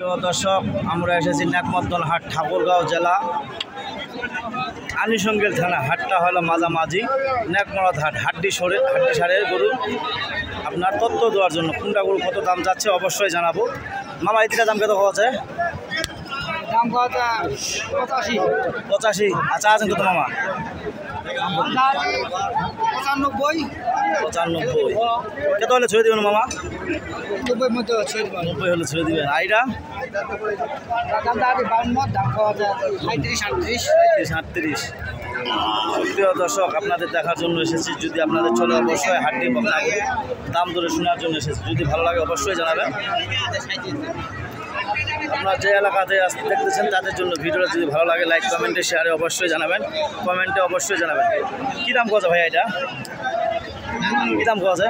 প্রিয় দর্শক, আমরা এসেছি নেকমদ্দল হাট, ঠাকুরগাঁও জেলা, আনিসঙ্গেল থানা। হাটটা হলো মাঝামাঝি নেকমরদ হাট। হাড্ডি সারের গরু আপনার তথ্য দেওয়ার জন্য কোনটা গরু কত দাম যাচ্ছে অবশ্যই জানাবো। মামা এই দাম কত হচ্ছে? দাম 85। আচ্ছা, আছেন কত মামা? 95। কত হলে ছেড়ে দেবেন মামা? 90 মধ্যে ছেড়ে দেবেন। 90 হলে ছেড়ে দেবেন। আইটা দামটা আগে 52, দাম 37, 38। প্রিয় দর্শক, আপনাদের দেখার জন্য এসেছি। যদি আপনাদের চলে অবশ্যই হাটটি বকনা গরু দাম ধরে শোনার জন্য এসেছি। যদি ভালো লাগে অবশ্যই জানাবেন। আপনারা যে এলাকাতে দেখতেছেন তাদের জন্য ভিডিওটা যদি ভালো লাগে লাইক কমেন্টে শেয়ারে অবশ্যই জানাবেন। কমেন্টে অবশ্যই জানাবেন। কী দাম কত ভাই এটা? কী দাম কত?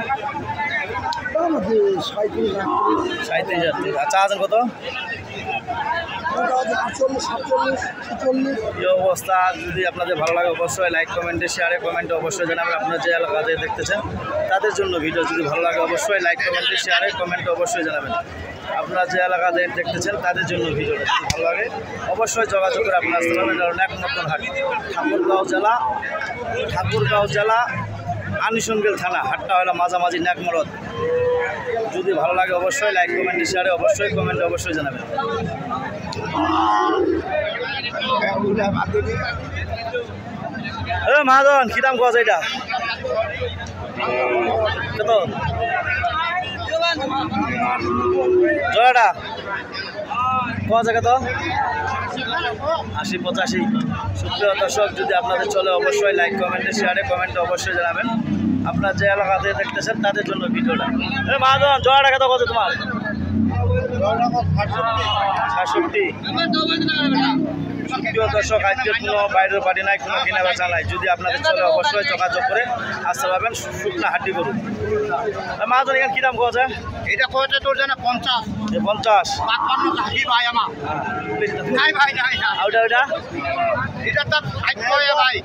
37,000। আচ্ছা, আছেন কত? এই অবস্থা যদি আপনাদের ভালো লাগে অবশ্যই লাইক কমেন্টে শেয়ারে কমেন্টে অবশ্যই জানাবেন। আপনারা যে এলাকাতে দেখতেছেন তাদের জন্য ভিডিও যদি ভালো লাগে অবশ্যই লাইক কমেন্টে শেয়ারে কমেন্টে অবশ্যই জানাবেন। আপনারা যে এলাকাতে দেখতেছেন তাদের জন্য ভিডিওটা যদি ভালো লাগে অবশ্যই যোগাযোগ করে আপনারা আসতে পারবেন। নেকমদ্দল হাট, ঠাকুরগাঁও জেলা, আনিসঙ্গেল থানা। হাটটা হলো মাঝামাঝি নেকমরদ। যদি ভালো লাগে অবশ্যই লাইক কমেন্টে শেয়ারে অবশ্যই কমেন্টে অবশ্যই জানাবেন। মহাজন কী দাম কোয়া এটা? কত জোড়াটা কোয়া যায়? কত? 80-85। সুপ্রিয় দর্শক, যদি আপনাদের চলে অবশ্যই লাইক কমেন্টে শেয়ারে কমেন্টে অবশ্যই জানাবেন। আপনার যে এলাকাতে দেখতেছেন তাদের জন্য ভিডিওটা। মহাজন জোড়াটা কত কত তোমার? 67। প্রিয় দর্শক, আজকে কোনো বাইরের বাড়ি নাই, কোনো কেনা বেচা নাই। যদি আপনাদের চলে অবশ্যই যোগাযোগ করে আসতে পারবেন। শুকনা হাড্ডি গরু। মহাজন এখানে কী দাম কোয়া যায়? এটা কত তোর জানা? 50। 50। 55 কাহি ভাই আমার। নাই ভাই নাই না। ওটা এটা তো 60 কয় ভাই।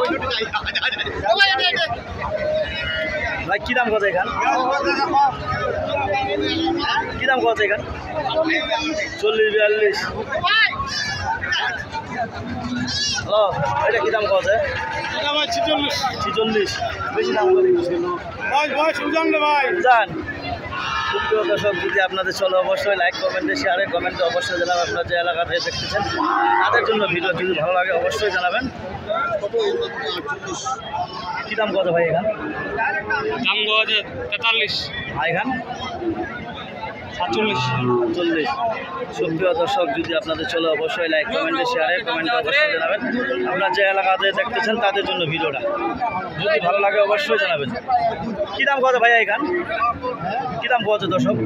ওই দুটো নাই। ভাই কী দাম কত এখান? কী দাম কত এখান? 40-42। হ্যালো, এটা কী দাম কত? 46। বেশি দাম করে জান। প্রিয় দর্শক, যদি আপনাদের চলে অবশ্যই লাইক কমেন্টে শেয়ারে কমেন্টে অবশ্যই জানাবেন। আপনারা যে এলাকাতে দেখতেছেন তাদের জন্য ভিডিও যদি ভালো লাগে অবশ্যই জানাবেন। কী দাম কত ভাই এখান? দাম 43। এখান 47। সুপ্রিয় দর্শক, যদি আপনাদের চলে অবশ্যই লাইক কমেন্টে শেয়ারে কমেন্টে অবশ্যই জানাবেন। আপনারা যে এলাকাতে দেখতেছেন তাদের জন্য ভিডিওটা যদি ভালো লাগে অবশ্যই জানাবেন। কী দাম কত ভাইয়া এখান? কী দাম কত দর্শক?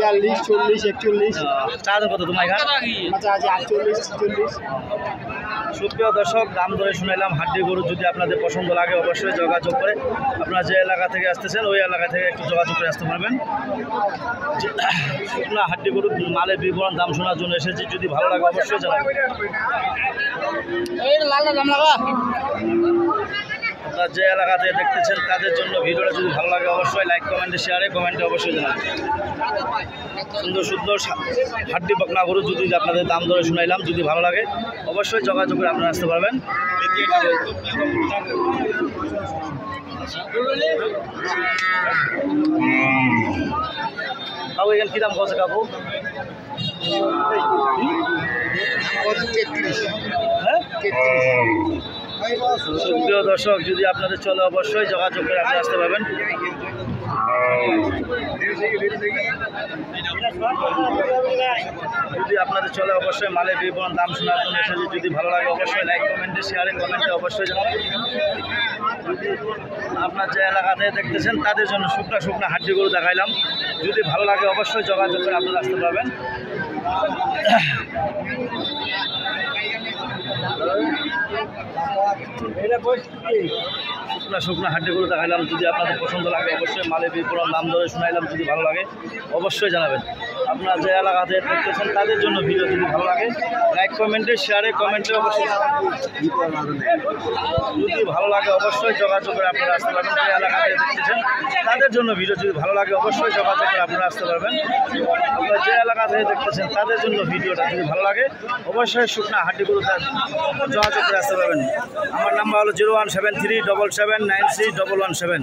42, 40, 41। চা দাম কত তোমার এখান? 48, 46। সুপ্রিয় দর্শক, দাম ধরে শুনাইলাম হাড্ডি গরু। যদি আপনাদের পছন্দ লাগে অবশ্যই যোগাযোগ করে আপনারা যে এলাকা থেকে আসতেছেন ওই এলাকা থেকে একটু যোগাযোগ করে আসতে পারবেন। শুকনা হাড্ডি গরু মালের বিবরণ দাম শোনার জন্য এসেছি। যদি ভালো লাগে অবশ্যই জানাবেন। আপনারা যে এলাকাতে দেখতেছেন তাদের জন্য ভিডিওটা যদি ভালো লাগে অবশ্যই লাইক কমেন্টে শেয়ারে কমেন্টে অবশ্যই জানাবেন। সুন্দর সুন্দর হাড্ডি বকনা গরু যদি আপনাদের দাম ধরে শুনাইলাম, যদি ভালো লাগে অবশ্যই যোগাযোগ করে আপনারা আসতে পারবেন। কাকু এখানে কী দাম কত কাকু? হ্যাঁ, সুপ্রিয় দর্শক, যদি আপনাদের চলে অবশ্যই যোগাযোগ করে আপনি আসতে পারবেন। যদি আপনাদের চলে অবশ্যই মালের বিবরণ দাম শোনার জন্য এসেছি। যদি ভালো লাগে অবশ্যই লাইক কমেন্টে শেয়ারে কমেন্টে অবশ্যই জানাবেন। যদি আপনার যে এলাকাতে দেখতেছেন তাদের জন্য শুকনা হাড্ডি গরু দেখাইলাম। যদি ভালো লাগে অবশ্যই যোগাযোগ করে আপনারা আসতে পারবেন। শুকনা হাড্ডিগুলো দেখাইলাম। যদি আপনাদের পছন্দ লাগে অবশ্যই মালের বিবরণ দাম ধরে শুনাইলাম। যদি ভালো লাগে অবশ্যই জানাবেন। আপনারা যে এলাকাতে দেখতেছেন তাদের জন্য ভিডিও যদি ভালো লাগে লাইক কমেন্টে শেয়ারে কমেন্টে অবশ্যই যদি ভালো লাগে অবশ্যই যোগাযোগ করে আপনারা আসতে পারবেন। যে এলাকাতে দেখতেছেন তাদের জন্য ভিডিও যদি ভালো লাগে অবশ্যই যোগাযোগ করে আপনারা আসতে পারবেন। আপনারা যে এলাকা এলাকা থেকে দেখতেছেন তাদের জন্য ভিডিওটা যদি ভালো লাগে অবশ্যই শুকনা হাড্ডি গরু যোগাযোগ করে আসতে পারবেন। আমার নাম্বার হলো 01737793117।